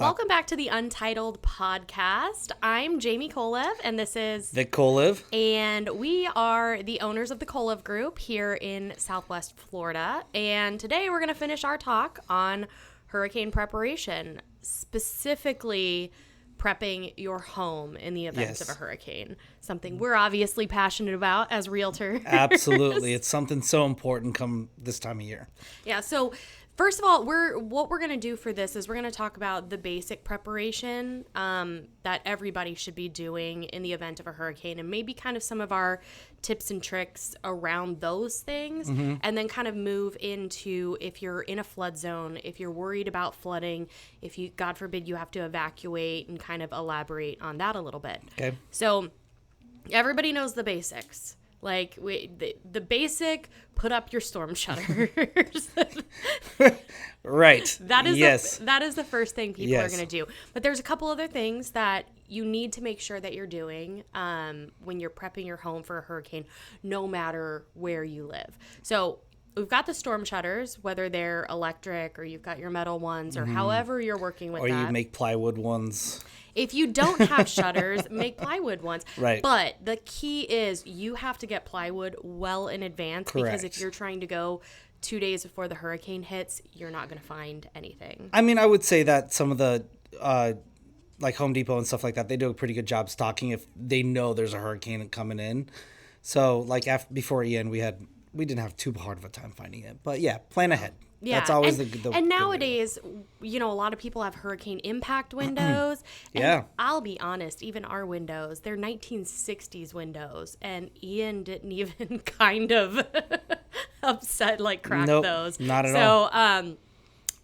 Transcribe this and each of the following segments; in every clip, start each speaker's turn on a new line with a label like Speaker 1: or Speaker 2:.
Speaker 1: Welcome back to the Untitled podcast. I'm Jamie Kolev, and this is
Speaker 2: Vic Kolev.
Speaker 1: And we are the owners of the Kolev Group here in Southwest Florida. And today we're going to finish our talk on hurricane preparation, specifically prepping your home in the event of a hurricane. Something we're obviously passionate about as realtors.
Speaker 2: Absolutely. It's something so important come this time of year.
Speaker 1: Yeah, so first of all, what we're going to do for this is we're going to talk about the basic preparation that everybody should be doing in the event of a hurricane, and maybe kind of some of our tips and tricks around those things, and then kind of move into if you're in a flood zone, if you're worried about flooding, if you, God forbid, you have to evacuate, and kind of elaborate on that a little bit. Okay. So everybody knows the basics. Like the basic, put up your storm shutters.
Speaker 2: Right.
Speaker 1: That is that is the first thing people are going to do. But there's a couple other things that you need to make sure that you're doing when you're prepping your home for a hurricane, no matter where you live. So we've got the storm shutters, whether they're electric or you've got your metal ones or however you're working with that.
Speaker 2: Or you make plywood ones.
Speaker 1: If you don't have shutters, make plywood ones.
Speaker 2: Right.
Speaker 1: But the key is you have to get plywood well in advance.
Speaker 2: Correct.
Speaker 1: Because if you're trying to go 2 days before the hurricane hits, you're not going to find anything.
Speaker 2: I mean, I would say that some of the, like Home Depot and stuff like that, they do a pretty good job stocking if they know there's a hurricane coming in. So, like before Ian, we didn't have too hard of a time finding it. But yeah, plan ahead.
Speaker 1: Yeah,
Speaker 2: that's always
Speaker 1: and nowadays, a lot of people have hurricane impact windows. And I'll be honest, even our windows, they're 1960s windows, and Ian didn't even kind of crack those.
Speaker 2: Not at all.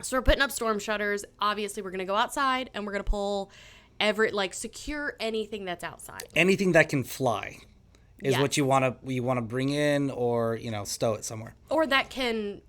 Speaker 1: So we're putting up storm shutters. Obviously, we're going to go outside, and we're going to pull secure anything that's outside.
Speaker 2: Anything that can fly is what you want to bring in, or stow it somewhere.
Speaker 1: Or that can.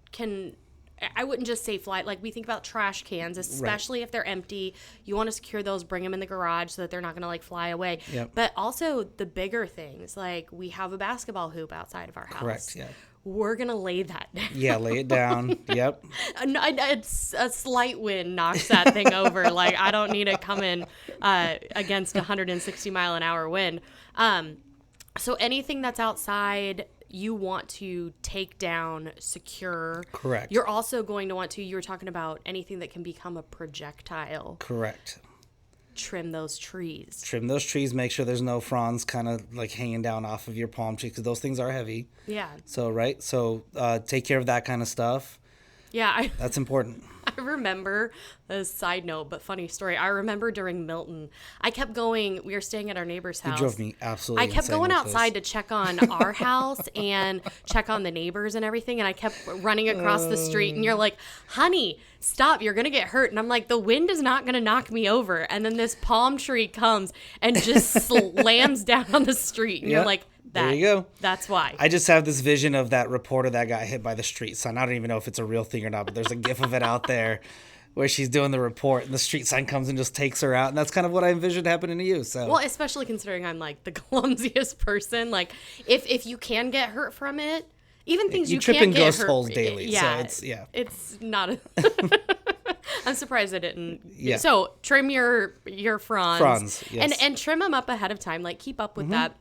Speaker 1: I wouldn't just say fly. Like, we think about trash cans, especially if they're empty. You want to secure those, bring them in the garage so that they're not going to, fly away. Yep. But also the bigger things, like we have a basketball hoop outside of our house.
Speaker 2: Correct, yeah.
Speaker 1: We're going to lay that down.
Speaker 2: Yeah, lay it down. Yep.
Speaker 1: It's a slight wind knocks that thing over. I don't need it coming against 160 mile an hour wind. So anything that's outside, you want to take down, secure.
Speaker 2: Correct.
Speaker 1: You're also going to want to, you were talking about anything that can become a projectile.
Speaker 2: Correct.
Speaker 1: Trim those trees.
Speaker 2: Make sure there's no fronds kind of hanging down off of your palm tree, because those things are heavy.
Speaker 1: Yeah.
Speaker 2: So take care of that kind of stuff.
Speaker 1: Yeah.
Speaker 2: That's important.
Speaker 1: I remember, a side note, but funny story. I remember during Milton, I kept going. We were staying at our neighbor's house.
Speaker 2: You drove me absolutely
Speaker 1: insane. I kept going outside to check on our house and check on the neighbors and everything. And I kept running across the street. And you're like, honey, stop. You're going to get hurt. And I'm like, the wind is not going to knock me over. And then this palm tree comes and just slams down on the street. And you're like,
Speaker 2: there you go.
Speaker 1: That's why.
Speaker 2: I just have this vision of that reporter that got hit by the street sign. I don't even know if it's a real thing or not, but there's a gif of it out there where she's doing the report and the street sign comes and just takes her out. And that's kind of what I envisioned happening to you. So,
Speaker 1: well, especially considering I'm the clumsiest person. If you can get hurt from it, even things you
Speaker 2: trip
Speaker 1: can't
Speaker 2: in
Speaker 1: get
Speaker 2: ghost
Speaker 1: hurt.
Speaker 2: holes daily.
Speaker 1: Yeah,
Speaker 2: So
Speaker 1: it's not. I'm surprised I didn't.
Speaker 2: Yeah.
Speaker 1: So trim your fronds.
Speaker 2: Fronds, yes.
Speaker 1: And trim them up ahead of time. Keep up with that.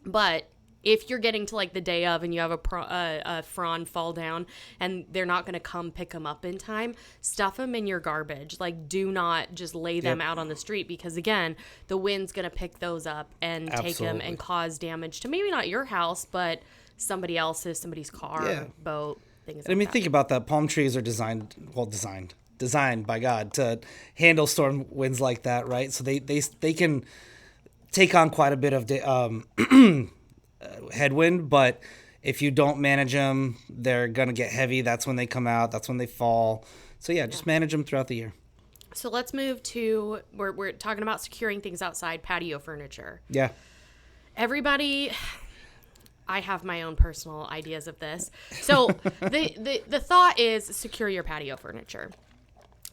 Speaker 1: But if you're getting to the day of and you have a frond fall down and they're not going to come pick them up in time, stuff them in your garbage. Do not just lay them out on the street, because again, the wind's going to pick those up and take them and cause damage to maybe not your house, but somebody else's, somebody's car, boat, things like that.
Speaker 2: Think about that. Palm trees are designed by God to handle storm winds like that, right? So they can take on quite a bit of headwind, but if you don't manage them, they're gonna get heavy. That's when they come out. That's when they fall. So just manage them throughout the year.
Speaker 1: So let's move to we're talking about securing things outside, patio furniture.
Speaker 2: Yeah.
Speaker 1: Everybody, I have my own personal ideas of this. So the thought is secure your patio furniture.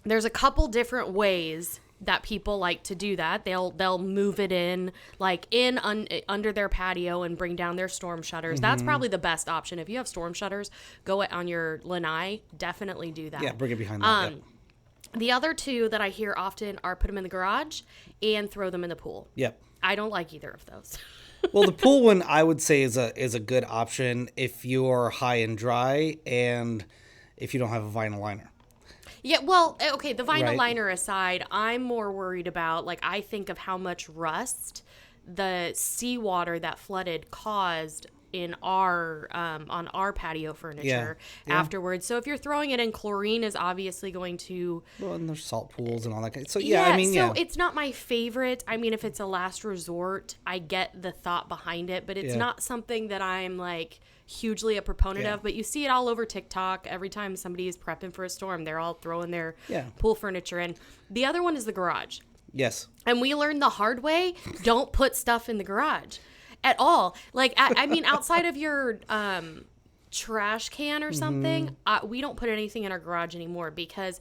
Speaker 1: There's a couple different ways that people like to do that. They'll move it in under their patio and bring down their storm shutters. That's probably the best option. If you have storm shutters, go on your Lanai, definitely do that.
Speaker 2: Yeah, bring it behind that.
Speaker 1: The other two that I hear often are put them in the garage and throw them in the pool.
Speaker 2: Yep.
Speaker 1: I don't like either of those.
Speaker 2: Well, the pool one I would say is a good option if you're high and dry and if you don't have a vinyl liner.
Speaker 1: Yeah, well, okay, the vinyl
Speaker 2: Right.
Speaker 1: liner aside, I'm more worried about, like, I think of how much rust the seawater that flooded caused in our on our patio furniture
Speaker 2: Yeah.
Speaker 1: afterwards. So if you're throwing it in, chlorine is obviously going to.
Speaker 2: Well, and there's salt pools and all that kind. So yeah, I mean,
Speaker 1: so it's not my favorite. I mean, if it's a last resort, I get the thought behind it, but it's
Speaker 2: Yeah.
Speaker 1: not something that I'm like hugely a proponent
Speaker 2: Yeah.
Speaker 1: of. But you see it all over TikTok. Every time somebody is prepping for a storm, they're all throwing their
Speaker 2: Yeah.
Speaker 1: pool furniture in. The other one is the garage.
Speaker 2: Yes.
Speaker 1: And we learned the hard way, don't put stuff in the garage at all. Like, I mean, outside of your trash can or something, we don't put anything in our garage anymore because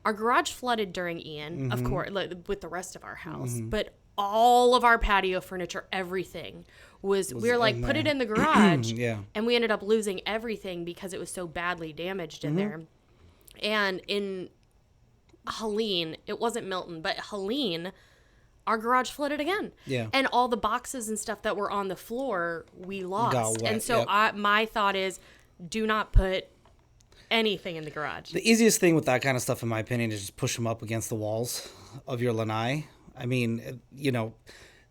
Speaker 1: our garage flooded during Ian, of course, like, with the rest of our house. But all of our patio furniture, everything we were like,
Speaker 2: in
Speaker 1: put it
Speaker 2: there.
Speaker 1: in the garage.
Speaker 2: Yeah.
Speaker 1: And we ended up losing everything because it was so badly damaged in there. And in Helene, it wasn't Milton, but Helene, our garage flooded again.
Speaker 2: Yeah.
Speaker 1: And all the boxes and stuff that were on the floor, we lost.
Speaker 2: Got wet,
Speaker 1: And so
Speaker 2: yep.
Speaker 1: my thought is, do not put anything in the garage.
Speaker 2: The easiest thing with that kind of stuff, in my opinion, is just push them up against the walls of your lanai. I mean, you know,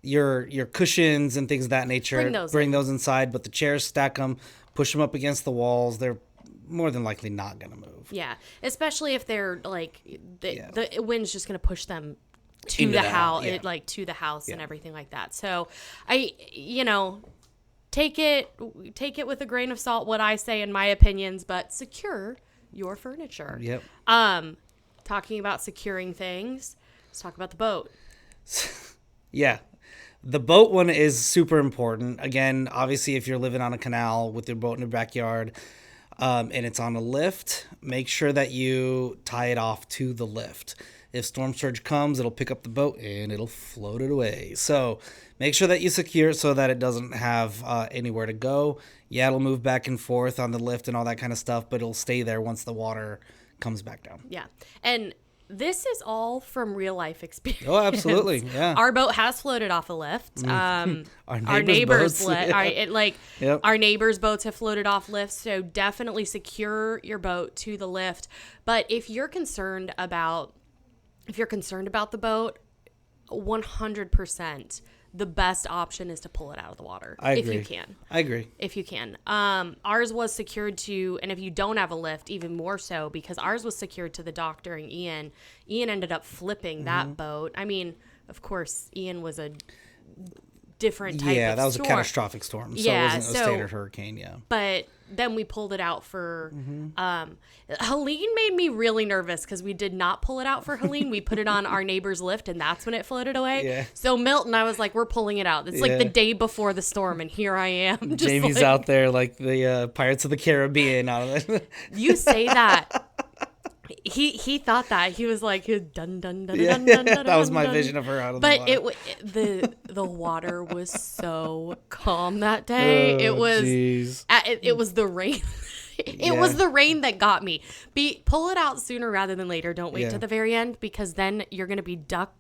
Speaker 2: your cushions and things of that nature.
Speaker 1: Bring those
Speaker 2: inside, but the chairs, stack them, push them up against the walls. They're more than likely not going to move.
Speaker 1: Yeah. Especially if they're like,
Speaker 2: Yeah.
Speaker 1: the wind's just going to push them to
Speaker 2: Into
Speaker 1: the
Speaker 2: the
Speaker 1: house,
Speaker 2: house, yeah.
Speaker 1: like to the house and
Speaker 2: Yeah.
Speaker 1: everything like that. So take it with a grain of salt, what I say in my opinions, but secure your furniture.
Speaker 2: Yep.
Speaker 1: Talking about securing things, let's talk about the boat.
Speaker 2: Yeah. The boat one is super important. Again, obviously, if you're living on a canal with your boat in your backyard and it's on a lift, make sure that you tie it off to the lift. If storm surge comes, it'll pick up the boat and it'll float it away. So make sure that you secure it so that it doesn't have anywhere to go. Yeah, it'll move back and forth on the lift and all that kind of stuff, but it'll stay there once the water comes back down.
Speaker 1: Yeah. And this is all from real life experience.
Speaker 2: Oh, absolutely. Yeah.
Speaker 1: Our boat has floated off a lift.
Speaker 2: Our
Speaker 1: Our
Speaker 2: neighbors'
Speaker 1: neighbors,
Speaker 2: boats. Yep.
Speaker 1: our neighbors' boats have floated off lifts. So definitely secure your boat to the lift. But if you're concerned about the boat, 100%, the best option is to pull it out of the water.
Speaker 2: I agree.
Speaker 1: If you can.
Speaker 2: I agree.
Speaker 1: If you can. Ours was secured to, and if you don't have a lift, even more so, because ours was secured to the dock during Ian. Ian ended up flipping that boat. I mean, of course, Ian was a different type
Speaker 2: Yeah,
Speaker 1: of
Speaker 2: that was
Speaker 1: storm.
Speaker 2: a catastrophic storm. So
Speaker 1: Yeah,
Speaker 2: it wasn't a
Speaker 1: so-
Speaker 2: standard hurricane, yeah.
Speaker 1: But then we pulled it out for Helene made me really nervous because we did not pull it out for Helene. We put it on our neighbor's lift, and that's when it floated away.
Speaker 2: Yeah.
Speaker 1: So Milton, I was like, we're pulling it out. It's like
Speaker 2: Yeah.
Speaker 1: the day before the storm, and here I am. Just
Speaker 2: Jamie's
Speaker 1: like,
Speaker 2: out there like the Pirates of the Caribbean out of it.
Speaker 1: You say that. He thought that. He was like, dun dun dun
Speaker 2: Yeah,
Speaker 1: dun dun dun.
Speaker 2: that was my
Speaker 1: dun.
Speaker 2: vision of her out of
Speaker 1: But
Speaker 2: the water.
Speaker 1: the water was so calm that day. It was
Speaker 2: Jeez.
Speaker 1: it was the rain. It was the rain that got me. Pull it out sooner rather than later. Don't wait
Speaker 2: Yeah.
Speaker 1: to the very end, because then you're going to be ducked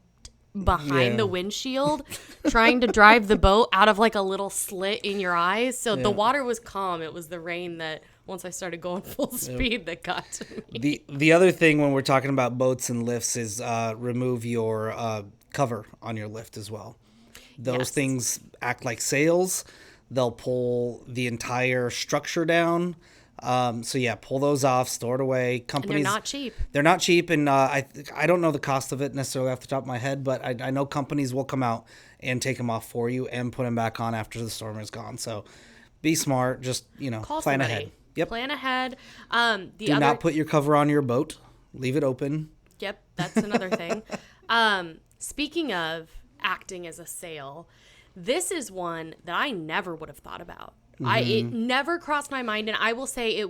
Speaker 1: behind
Speaker 2: Yeah.
Speaker 1: the windshield trying to drive the boat out of like a little slit in your eyes. So the water was calm. It was the rain that once I started going full speed that got to me.
Speaker 2: The other thing when we're talking about boats and lifts is remove your cover on your lift as well. Those
Speaker 1: Yes.
Speaker 2: things act like sails. They'll pull the entire structure down. So yeah, pull those off, store it away.
Speaker 1: And
Speaker 2: Companies,
Speaker 1: they're not cheap.
Speaker 2: They're not cheap, and I don't know the cost of it necessarily off the top of my head, but I know companies will come out and take them off for you and put them back on after the storm is gone. So be smart. Just
Speaker 1: Call
Speaker 2: plan
Speaker 1: somebody.
Speaker 2: ahead. Yep.
Speaker 1: Plan ahead.
Speaker 2: Do not put your cover on your boat. Leave it open.
Speaker 1: Yep, that's another thing. Speaking of acting as a sail, this is one that I never would have thought about. It never crossed my mind, and I will say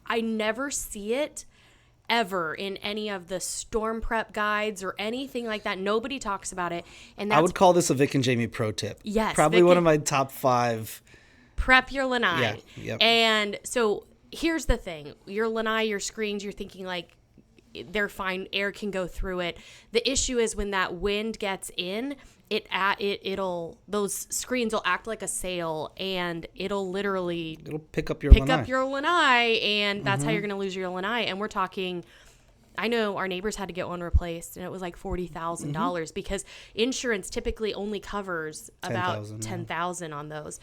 Speaker 1: I never see it ever in any of the storm prep guides or anything like that. Nobody talks about it, and that's
Speaker 2: I would call this a Vic and Jamie pro tip.
Speaker 1: Yes,
Speaker 2: Probably
Speaker 1: Vic
Speaker 2: one
Speaker 1: and-
Speaker 2: of my top 5.
Speaker 1: prep your lanai.
Speaker 2: Yeah, yep.
Speaker 1: And so here's the thing. Your lanai, your screens, you're thinking like, they're fine. Air can go through it. The issue is when that wind gets in, it'll those screens will act like a sail, and it'll
Speaker 2: pick up your
Speaker 1: pick
Speaker 2: lanai.
Speaker 1: up your lanai, and that's how you're going to lose your lanai. And we're talking, I know our neighbors had to get one replaced, and it was like $40,000 because insurance typically only covers about 10,000 on those.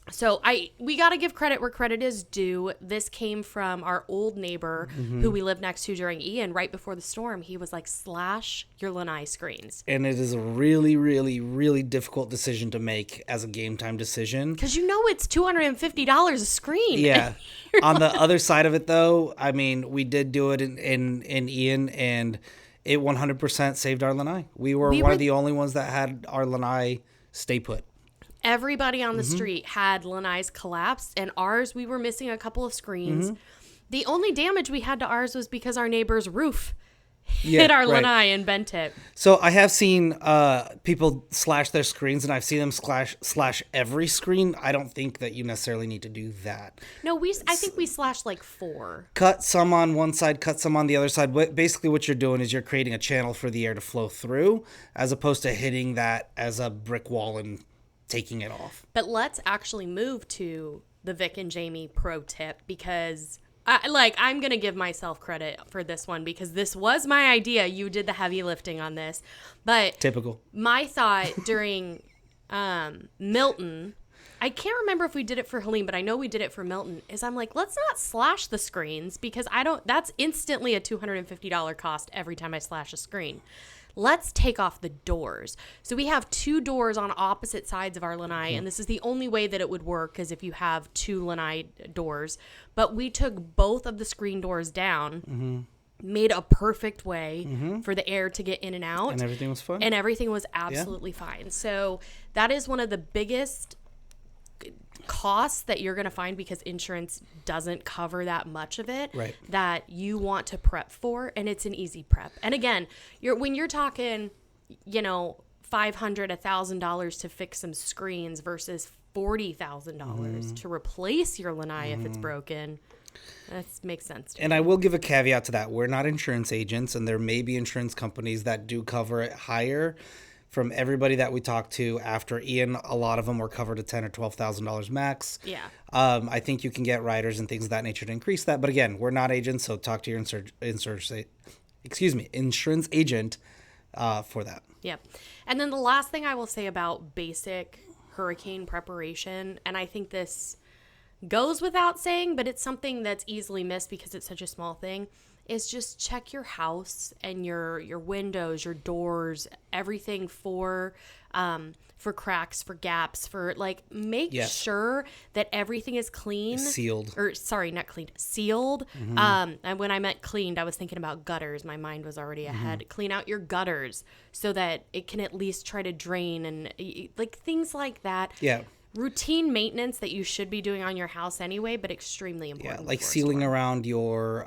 Speaker 1: So we got to give credit where credit is due. This came from our old neighbor who we lived next to during Ian. Right before the storm, he was like, slash your lanai screens.
Speaker 2: And it is a really, really, really difficult decision to make as a game time decision.
Speaker 1: Because it's $250 a screen.
Speaker 2: Yeah. On the other side of it, though, I mean, we did do it in Ian, and it 100% saved our lanai. We were one of the only ones that had our lanai stay put.
Speaker 1: Everybody on the street had lanais collapsed, and ours, we were missing a couple of screens. The only damage we had to ours was because our neighbor's roof hit our lanai and bent it.
Speaker 2: So I have seen people slash their screens, and I've seen them slash every screen. I don't think that you necessarily need to do that.
Speaker 1: No, I think we slashed like 4.
Speaker 2: Cut some on one side, cut some on the other side. Basically what you're doing is you're creating a channel for the air to flow through, as opposed to hitting that as a brick wall and taking it off.
Speaker 1: But let's actually move to the Vic and Jamie pro tip, because I'm going to give myself credit for this one because this was my idea. You did the heavy lifting on this. But
Speaker 2: typical. My
Speaker 1: thought during Milton, I can't remember if we did it for Helene, but I know we did it for Milton, is I'm like, let's not slash the screens because that's instantly a $250 cost every time I slash a screen. Let's take off the doors. So we have 2 doors on opposite sides of our lanai, and this is the only way that it would work is if you have 2 lanai doors. But we took both of the screen doors down, made a perfect way for the air to get in and out.
Speaker 2: And everything was fine.
Speaker 1: And everything was absolutely fine. So that is one of the biggest costs that you're going to find because insurance doesn't cover that much of it that you want to prep for, and it's an easy prep. And again, when you're talking, $500, $1,000 to fix some screens versus $40,000 to replace your lanai if it's broken, that makes sense to me.
Speaker 2: And I will give a caveat to that. We're not insurance agents, and there may be insurance companies that do cover it higher. From everybody that we talked to after Ian, a lot of them were covered at $10,000 or $12,000 max.
Speaker 1: Yeah.
Speaker 2: I think you can get riders and things of that nature to increase that. But again, we're not agents, so talk to your insurance agent for that.
Speaker 1: Yep. And then the last thing I will say about basic hurricane preparation, and I think this goes without saying, but it's something that's easily missed because it's such a small thing, is just check your house and your windows, your doors, everything for cracks, for gaps, for make sure that everything is clean.
Speaker 2: Sealed.
Speaker 1: Or sorry, not cleaned, sealed. And when I meant cleaned, I was thinking about gutters. My mind was already ahead. Clean out your gutters so that it can at least try to drain and things like that.
Speaker 2: Yeah.
Speaker 1: Routine maintenance that you should be doing on your house anyway, but extremely important.
Speaker 2: Yeah, like sealing around your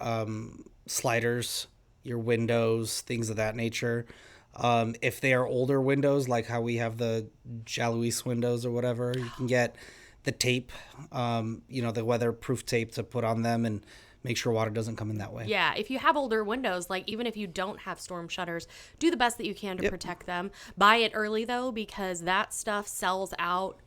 Speaker 2: sliders, your windows, things of that nature. If they are older windows, like how we have the Jalouise windows or whatever, you can get the tape, the weatherproof tape to put on them and make sure water doesn't come in that way.
Speaker 1: Yeah, if you have older windows, even if you don't have storm shutters, do the best that you can to protect them. Buy it early, though, because that stuff sells out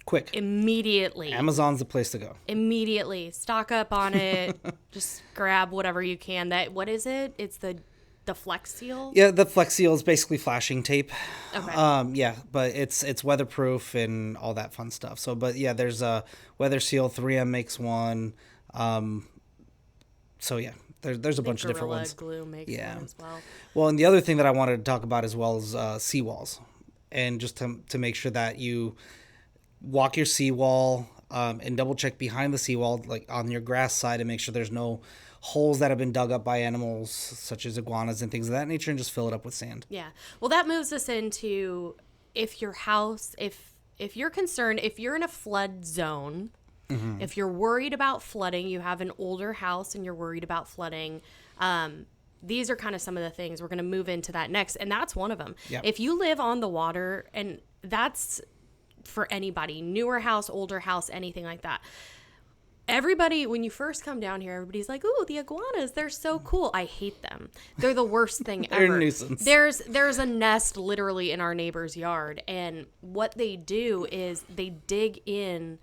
Speaker 2: quick.
Speaker 1: Immediately.
Speaker 2: Amazon's the place to go.
Speaker 1: Immediately. Stock up on it. Just grab whatever you can. What is it? It's the Flex Seal?
Speaker 2: Yeah, the Flex Seal is basically flashing tape.
Speaker 1: Okay.
Speaker 2: But it's weatherproof and all that fun stuff. So, but yeah, there's a Weather Seal. 3M makes one. So yeah, there's a bunch of different ones.
Speaker 1: Glue makes one as well.
Speaker 2: Well, and the other thing that I wanted to talk about as well is seawalls, and just to make sure that you walk your seawall and double check behind the seawall, like on your grass side, and make sure there's no holes that have been dug up by animals such as iguanas and things of that nature, and just fill it up with sand.
Speaker 1: Yeah. Well, that moves us into if your house, if you're concerned, if you're in a flood zone, if you're worried about flooding, you have an older house and you're worried about flooding, these are kind of some of the things we're going to move into that next. And that's one of them.
Speaker 2: Yep.
Speaker 1: If you live on the water, and that's for anybody, newer house, older house, anything like that. Everybody, when you first come down here, everybody's like, "Ooh, the iguanas, they're so cool." I hate them. They're the worst thing
Speaker 2: They're
Speaker 1: ever.
Speaker 2: a nuisance.
Speaker 1: There's a nest literally in our neighbor's yard, and what they do is they dig in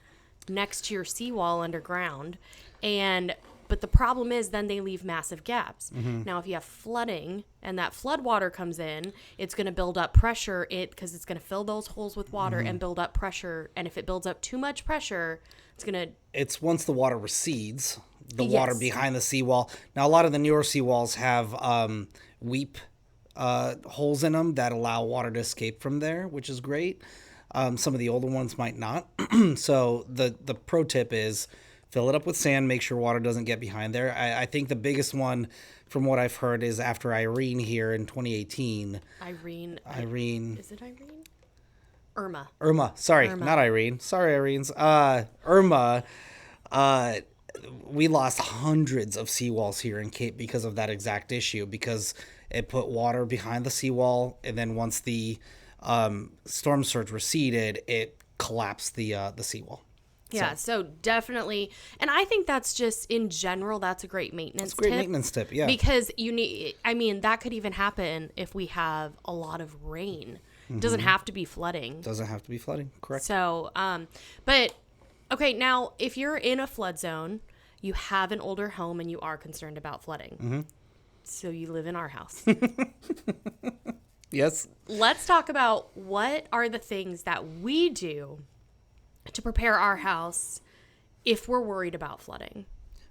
Speaker 1: next to your seawall underground, but the problem is then they leave massive gaps. Now, if you have flooding and that flood water comes in, it's going to build up pressure because it's going to fill those holes with water and build up pressure. And if it builds up too much pressure,
Speaker 2: It's once the water recedes, the
Speaker 1: Yes.
Speaker 2: water behind the seawall. Now, a lot of the newer seawalls have weep holes in them that allow water to escape from there, which is great. Some of the older ones might not. So the pro tip is fill it up with sand, make sure water doesn't get behind there. I think the biggest one, from what I've heard, is after Irene here in 2018. Irene.
Speaker 1: Is it Irene? Irma.
Speaker 2: Sorry, not Irene. Sorry, Irene's. Irma. We lost hundreds of seawalls here in Cape because of that exact issue, because it put water behind the seawall, and then once the storm surge receded, it collapsed the seawall.
Speaker 1: Yeah, so definitely, and I think that's just in general, that's a great maintenance tip.
Speaker 2: Maintenance tip, yeah.
Speaker 1: Because that could even happen if we have a lot of rain. It doesn't have to be flooding.
Speaker 2: Doesn't have to be flooding, correct.
Speaker 1: So, but, okay, now, if you're in a flood zone, you have an older home and you are concerned about flooding. So you live in our house.
Speaker 2: Yes.
Speaker 1: Let's talk about what are the things that we do to prepare our house if we're worried about flooding.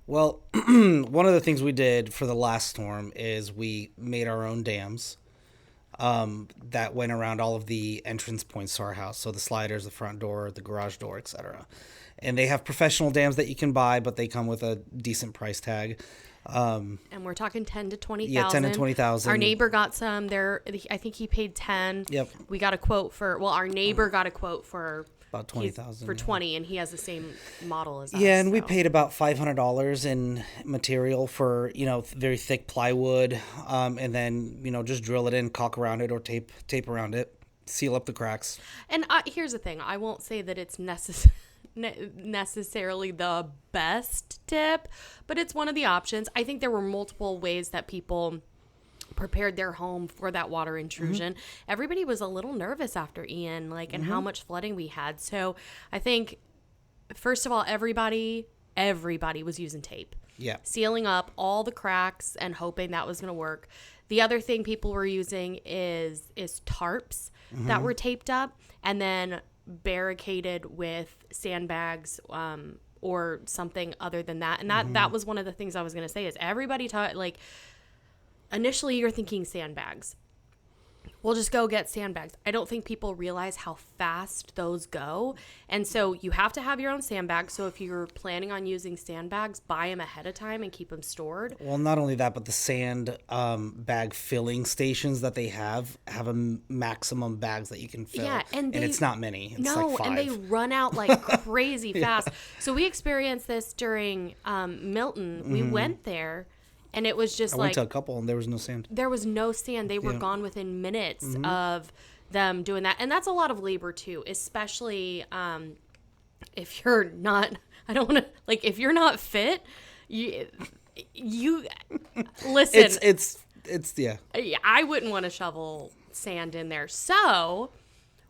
Speaker 2: Well, one of the things we did for the last storm is we made our own dams that went around all of the entrance points to our house. So the sliders, the front door, the garage door, etc. And they have professional dams that you can buy, but they come with a decent price tag.
Speaker 1: And we're talking 10 to 20,000.
Speaker 2: Yeah, 10 to 20,000.
Speaker 1: Our neighbor got some there. I think he paid 10.
Speaker 2: Yep.
Speaker 1: We got a quote our neighbor got a quote for
Speaker 2: about 20,000
Speaker 1: for 20, and he has the same model as us.
Speaker 2: Yeah, and we paid about $500 in material for, very thick plywood, and then, just drill it in, caulk around it, or tape around it, seal up the cracks.
Speaker 1: And here's the thing. I won't say that it's necessarily the best tip, but it's one of the options. I think there were multiple ways that people prepared their home for that water intrusion. Everybody was a little nervous after Ian, and how much flooding we had. So I think, first of all, everybody was using tape.
Speaker 2: Yeah.
Speaker 1: Sealing up all the cracks and hoping that was going to work. The other thing people were using is tarps that were taped up and then barricaded with sandbags or something other than that. And that was one of the things I was going to say is everybody initially you're thinking sandbags. We'll just go get sandbags. I don't think people realize how fast those go. And so you have to have your own sandbags. So if you're planning on using sandbags, buy them ahead of time and keep them stored.
Speaker 2: Well, not only that, but the sand bag filling stations that they have a maximum bags that you can fill.
Speaker 1: Yeah, and
Speaker 2: it's not many. It's like 5.
Speaker 1: And they run out like crazy fast. So we experienced this during Milton. We went there. And it was just
Speaker 2: I went to a couple and there was no sand.
Speaker 1: There was no sand. They were gone within minutes of them doing that. And that's a lot of labor too, especially if you're not, I don't want to, if you're not fit, you listen.
Speaker 2: It's yeah.
Speaker 1: I wouldn't want to shovel sand in there. So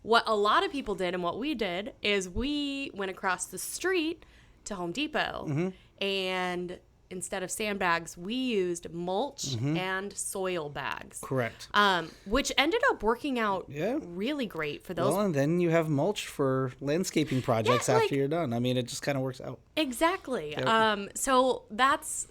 Speaker 1: what a lot of people did and what we did is we went across the street to Home Depot and instead of sandbags, we used mulch and soil bags.
Speaker 2: Correct.
Speaker 1: Which ended up working out really great for those.
Speaker 2: Well, and then you have mulch for landscaping projects after you're done. I mean, it just kind of works out.
Speaker 1: Exactly.
Speaker 2: Yep.
Speaker 1: So that's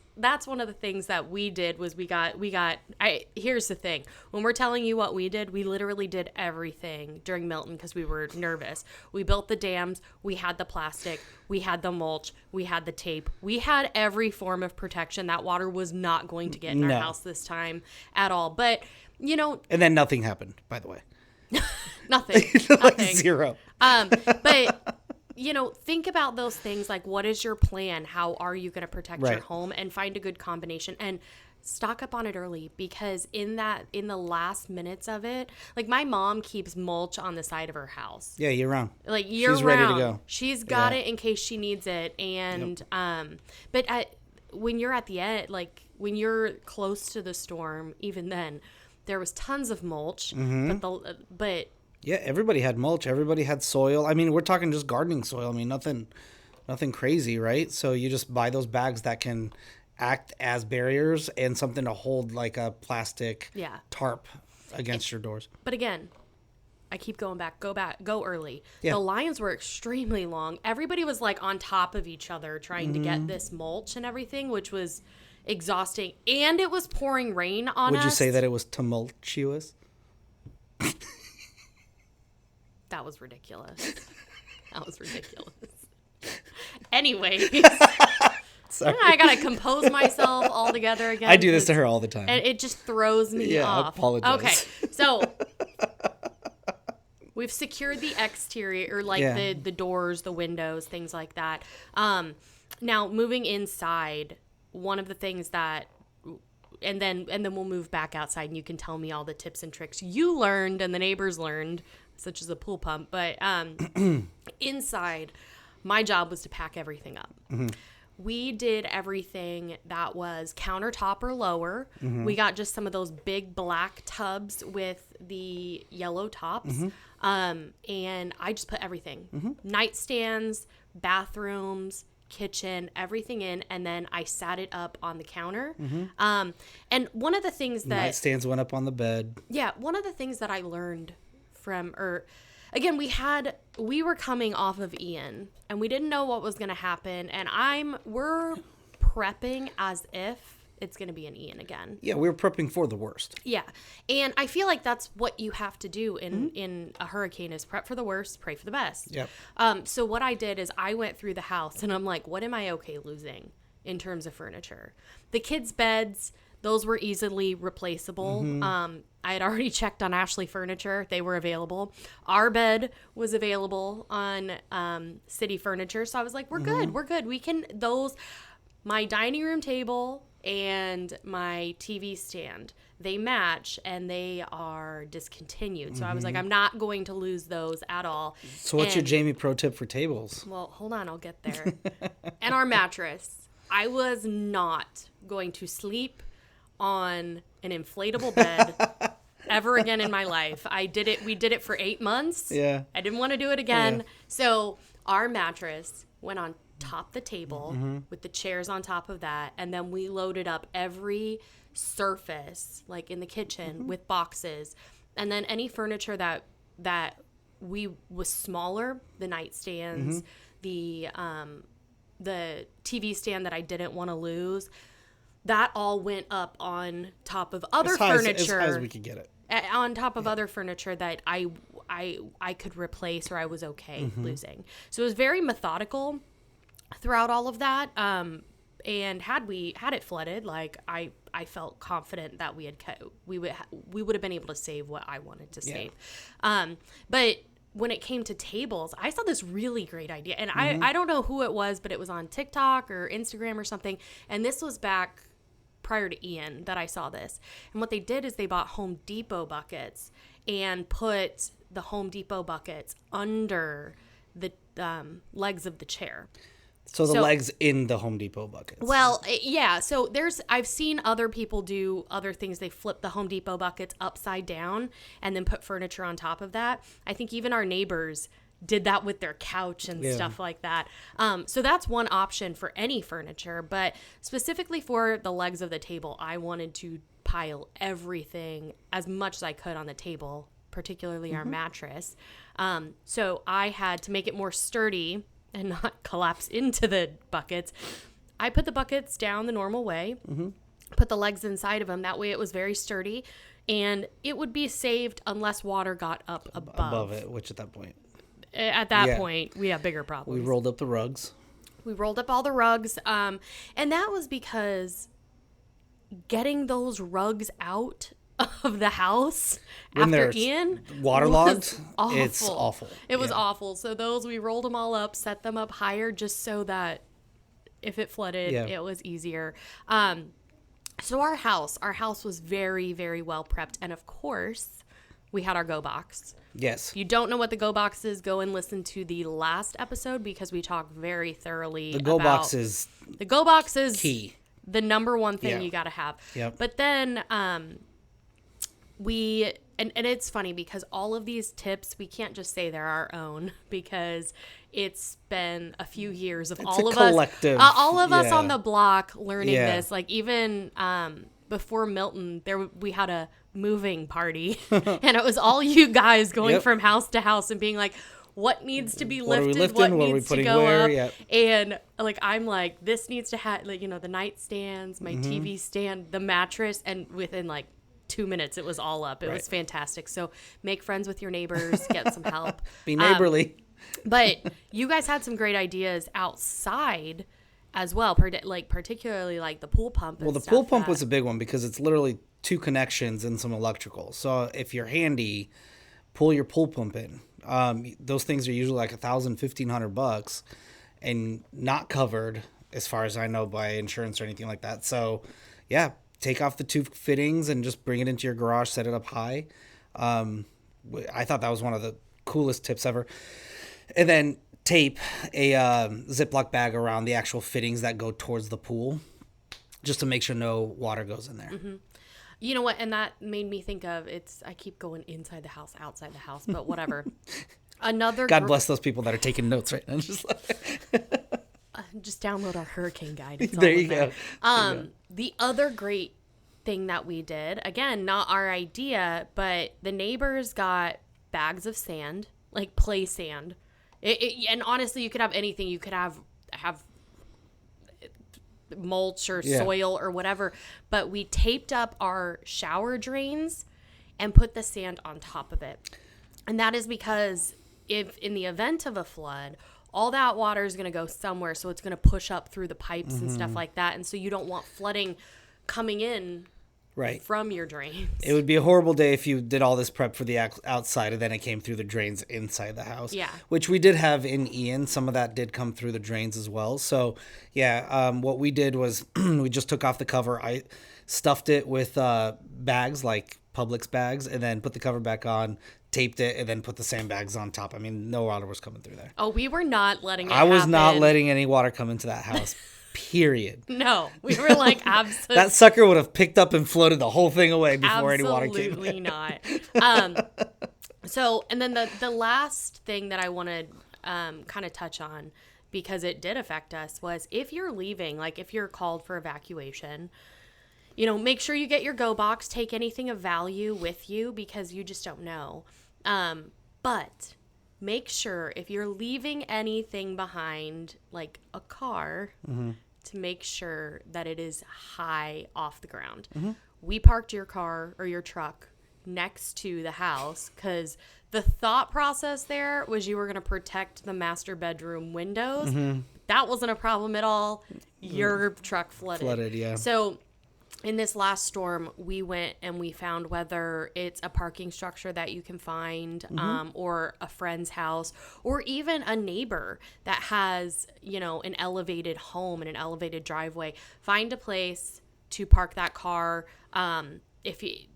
Speaker 1: one of the things that we did was here's the thing. When we're telling you what we did, we literally did everything during Milton because we were nervous. We built the dams. We had the plastic. We had the mulch. We had the tape. We had every form of protection. That water was not going to get in our house this time at all. But,
Speaker 2: And then nothing happened, by the way.
Speaker 1: Nothing.
Speaker 2: Zero.
Speaker 1: But... think about those things like what is your plan? How are you going to protect your home and find a good combination? And stock up on it early, because in the last minutes of it, like my mom keeps mulch on the side of her house.
Speaker 2: Yeah, year round.
Speaker 1: Like year
Speaker 2: She's
Speaker 1: round.
Speaker 2: ready to go.
Speaker 1: She's got
Speaker 2: Yeah.
Speaker 1: it in case she needs it. And but when you're at the end, like when you're close to the storm, even then, there was tons of mulch. But
Speaker 2: Yeah, everybody had mulch. Everybody had soil. I mean, we're talking just gardening soil. I mean, nothing crazy, right? So you just buy those bags that can act as barriers and something to hold like a plastic tarp against your doors.
Speaker 1: But again, I keep going back, go early.
Speaker 2: Yeah.
Speaker 1: The lines were extremely long. Everybody was like on top of each other trying to get this mulch and everything, which was exhausting. And it was pouring rain on us.
Speaker 2: Would you say that it was tumultuous?
Speaker 1: That was ridiculous. That was ridiculous. Anyways,
Speaker 2: Sorry.
Speaker 1: I gotta compose myself all together again.
Speaker 2: I do this to her all the time.
Speaker 1: And it just throws me
Speaker 2: I
Speaker 1: off.
Speaker 2: apologize.
Speaker 1: Okay, so we've secured the exterior, or like the doors, the windows, things like that. Now moving inside, one of the things that, and then we'll move back outside, and you can tell me all the tips and tricks you learned and the neighbors learned, such as a pool pump. But inside, my job was to pack everything up. We did everything that was countertop or lower. We got just some of those big black tubs with the yellow tops. And I just put everything. Nightstands, bathrooms, kitchen, everything in, and then I sat it up on the counter. And one of the things that...
Speaker 2: Nightstands went up on the bed.
Speaker 1: Yeah, one of the things that I learned from... Again, we were coming off of Ian, and we didn't know what was going to happen, and we're prepping as if it's going to be an Ian again.
Speaker 2: Yeah, we were prepping for the worst.
Speaker 1: Yeah, and I feel like that's what you have to do in a hurricane, is prep for the worst, pray for the best.
Speaker 2: Yep.
Speaker 1: So what I did is I went through the house, and I'm like, what am I okay losing in terms of furniture? The kids' beds, those were easily replaceable. I had already checked on Ashley Furniture. They were available. Our bed was available on City Furniture. So I was like, we're good. We're good. We can, my dining room table and my TV stand, they match and they are discontinued. So I was like, I'm not going to lose those at all.
Speaker 2: So what's your Jamie pro tip for tables?
Speaker 1: Well, hold on. I'll get there. And our mattress. I was not going to sleep on an inflatable bed ever again in my life. We did it for 8 months.
Speaker 2: Yeah.
Speaker 1: I didn't want to do it again.
Speaker 2: Yeah.
Speaker 1: So our mattress went on top the table with the chairs on top of that, and then we loaded up every surface, like in the kitchen, with boxes. And then any furniture that was smaller, the nightstands, the TV stand that I didn't want to lose, that all went up on top of other furniture.
Speaker 2: As high as we could get it.
Speaker 1: On top of other furniture that I could replace, or I was okay losing. So it was very methodical throughout all of that. And had it flooded, like I felt confident that we would have been able to save what I wanted to save. But when it came to tables, I saw this really great idea, and I don't know who it was, but it was on TikTok or Instagram or something. And this was back prior to Ian that I saw this. And what they did is they bought Home Depot buckets and put the Home Depot buckets under the legs of the chair.
Speaker 2: So the legs in the Home Depot buckets.
Speaker 1: Well, yeah. So I've seen other people do other things. They flip the Home Depot buckets upside down and then put furniture on top of that. I think even our neighbors did that with their couch and stuff like that. So that's one option for any furniture, but specifically for the legs of the table, I wanted to pile everything as much as I could on the table, particularly our mattress. So I had to make it more sturdy and not collapse into the buckets. I put the buckets down the normal way, put the legs inside of them. That way it was very sturdy, and it would be saved unless water got up above
Speaker 2: it, which at that point.
Speaker 1: At that point, we have bigger problems.
Speaker 2: We rolled up the rugs.
Speaker 1: We rolled up all the rugs. And that was because getting those rugs out of the house
Speaker 2: When
Speaker 1: after
Speaker 2: they're
Speaker 1: Ian
Speaker 2: waterlogged,
Speaker 1: was
Speaker 2: it's awful.
Speaker 1: It was awful. So we rolled them all up, set them up higher just so that if it flooded, it was easier. So our house was very, very well prepped. And of course, we had our go box.
Speaker 2: Yes.
Speaker 1: If you don't know what the go box is, go and listen to the last episode because we talk very thoroughly
Speaker 2: The go
Speaker 1: about
Speaker 2: box is
Speaker 1: the go box is
Speaker 2: key.
Speaker 1: the number one thing
Speaker 2: Yeah.
Speaker 1: you got to have.
Speaker 2: Yep.
Speaker 1: But then we and it's funny because all of these tips we can't just say they're our own because it's been a few years of all
Speaker 2: a
Speaker 1: of
Speaker 2: collective,
Speaker 1: us all of us
Speaker 2: yeah.
Speaker 1: on the block learning
Speaker 2: Yeah.
Speaker 1: this. Like even before Milton, we had a moving party and it was all you guys going
Speaker 2: Yep.
Speaker 1: from house to house and being like, what needs to be
Speaker 2: What are we
Speaker 1: lifted,
Speaker 2: lifting?
Speaker 1: what
Speaker 2: What are we
Speaker 1: needs to
Speaker 2: putting
Speaker 1: go
Speaker 2: where?
Speaker 1: up.
Speaker 2: Yep.
Speaker 1: And like I'm like, this needs to have like, the nightstands, my
Speaker 2: Mm-hmm.
Speaker 1: TV stand, the mattress, and within like 2 minutes it was all up. It was
Speaker 2: Right.
Speaker 1: fantastic. So make friends with your neighbors, get some help.
Speaker 2: Be neighborly.
Speaker 1: But you guys had some great ideas outside as well, particularly like the pool pump.
Speaker 2: Well, the pool pump was a big one because it's literally 2 connections and some electrical. So if you're handy, pull your pool pump in. Those things are usually like $1,000-$1,500 and not covered as far as I know by insurance or anything like that. So yeah, take off the 2 fittings and just bring it into your garage, set it up high. I thought that was one of the coolest tips ever. And then tape a Ziploc bag around the actual fittings that go towards the pool just to make sure no water goes in there.
Speaker 1: Mm-hmm. You know what? And that made me think of I keep going inside the house, outside the house, but whatever. Another
Speaker 2: God bless those people that are taking notes right now.
Speaker 1: just download our hurricane guide. It's
Speaker 2: There
Speaker 1: all
Speaker 2: you
Speaker 1: in there.
Speaker 2: go. There you go.
Speaker 1: The other great thing that we did, again, not our idea, but the neighbors got bags of sand, like play sand. And honestly, you could have anything. You could have mulch or
Speaker 2: Yeah.
Speaker 1: soil or whatever. But we taped up our shower drains and put the sand on top of it. And that is because if in the event of a flood, all that water is going to go somewhere. So it's going to push up through the pipes and stuff like that. And so you don't want flooding coming in
Speaker 2: Right.
Speaker 1: from your drains.
Speaker 2: It would be a horrible day if you did all this prep for the outside and then it came through the drains inside the house.
Speaker 1: Yeah.
Speaker 2: Which we did have in Ian. Some of that did come through the drains as well. So, yeah, what we did was we just took off the cover. I stuffed it with bags, like Publix bags, and then put the cover back on, taped it, and then put the sandbags on top. I mean, no water was coming through there.
Speaker 1: Oh, we were not letting it
Speaker 2: I was
Speaker 1: happen.
Speaker 2: not letting any water come into that house, period.
Speaker 1: No, we were like, absolutely.
Speaker 2: That sucker would have picked up and floated the whole thing away before any water came in.
Speaker 1: Absolutely not. So, and then the last thing that I wanted kind of touch on, because it did affect us, was if you're leaving, like if you're called for evacuation, make sure you get your go box, take anything of value with you because you just don't know. But make sure if you're leaving anything behind, like a car, to make sure that it is high off the ground. We parked your car or your truck next to the house because the thought process there was you were going to protect the master bedroom windows. That wasn't a problem at all. Your truck flooded.
Speaker 2: Flooded, yeah.
Speaker 1: So in this last storm, we went and we found whether it's a parking structure that you can find or a friend's house or even a neighbor that has, an elevated home and an elevated driveway. Find a place to park that car. Take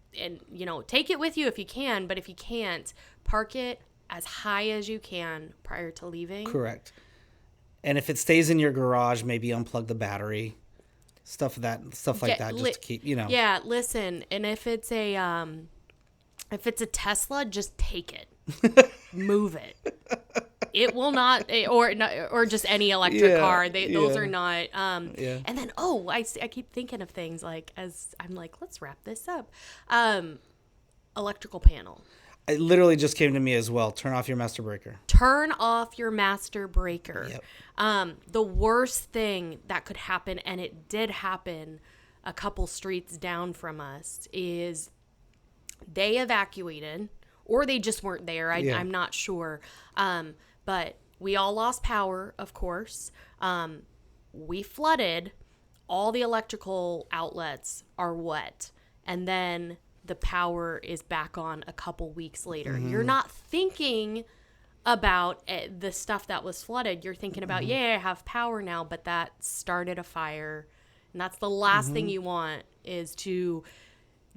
Speaker 1: it with you if you can, but if you can't, park it as high as you can prior to leaving.
Speaker 2: Correct. And if it stays in your garage, maybe unplug the battery. Stuff like that, just to keep,
Speaker 1: Yeah, listen, and if it's a Tesla, just take it, move it. It will not, or just any electric car. Those are not. And then I keep thinking of things like as I'm like, let's wrap this up. Electrical panel.
Speaker 2: It literally just came to me as well. Turn off your master breaker.
Speaker 1: Turn off your master breaker.
Speaker 2: Yep.
Speaker 1: The worst thing that could happen, and it did happen a couple streets down from us, is they evacuated or they just weren't there. I'm not sure. But we all lost power, of course. We flooded. All the electrical outlets are wet. And then the power is back on a couple weeks later. You're not thinking about the stuff that was flooded. You're thinking about, I have power now, but that started a fire. And that's the last thing you want is to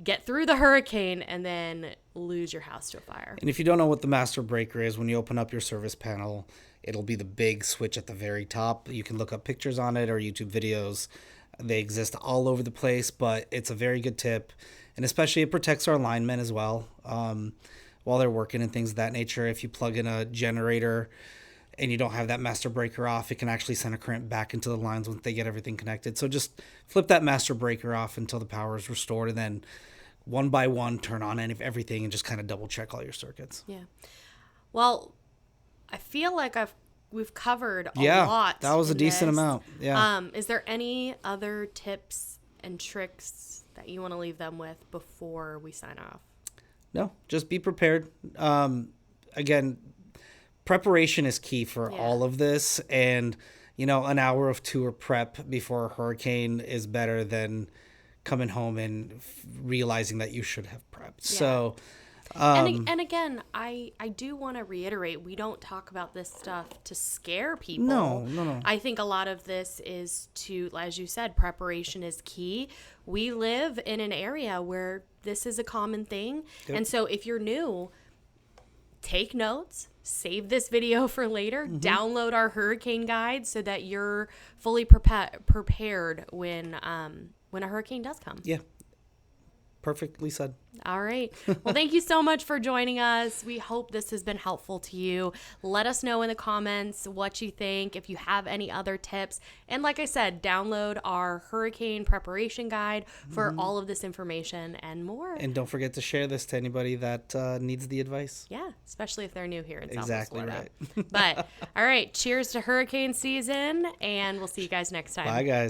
Speaker 1: get through the hurricane and then lose your house to a fire.
Speaker 2: And if you don't know what the master breaker is, when you open up your service panel, it'll be the big switch at the very top. You can look up pictures on it or YouTube videos. They exist all over the place, but it's a very good tip. And especially it protects our linemen as well while they're working and things of that nature. If you plug in a generator and you don't have that master breaker off, it can actually send a current back into the lines once they get everything connected. So just flip that master breaker off until the power is restored, and then one by one turn on everything and just kind of double check all your circuits.
Speaker 1: Yeah. Well, I feel like we've covered a lot.
Speaker 2: That was a decent amount. Yeah.
Speaker 1: Is there any other tips and tricks that you want to leave them with before we sign off?
Speaker 2: No, just be prepared. Again, preparation is key for all of this, and an hour of tour prep before a hurricane is better than coming home and realizing that you should have prepped. Yeah. So
Speaker 1: and again, I do want to reiterate, we don't talk about this stuff to scare people.
Speaker 2: No.
Speaker 1: I think a lot of this is to, as you said, preparation is key. We live in an area where this is a common thing. Yep. And so if you're new, take notes, save this video for later, download our hurricane guide so that you're fully prepared when a hurricane does come.
Speaker 2: Yeah. Perfectly said.
Speaker 1: All right. Well, thank you so much for joining us. We hope this has been helpful to you. Let us know in the comments what you think, if you have any other tips. And like I said, download our hurricane preparation guide for all of this information and more.
Speaker 2: And don't forget to share this to anybody that needs the advice.
Speaker 1: Yeah, especially if they're new here in
Speaker 2: Southwest
Speaker 1: Florida.
Speaker 2: Right.
Speaker 1: But all right, cheers to hurricane season, and we'll see you guys next time.
Speaker 2: Bye, guys.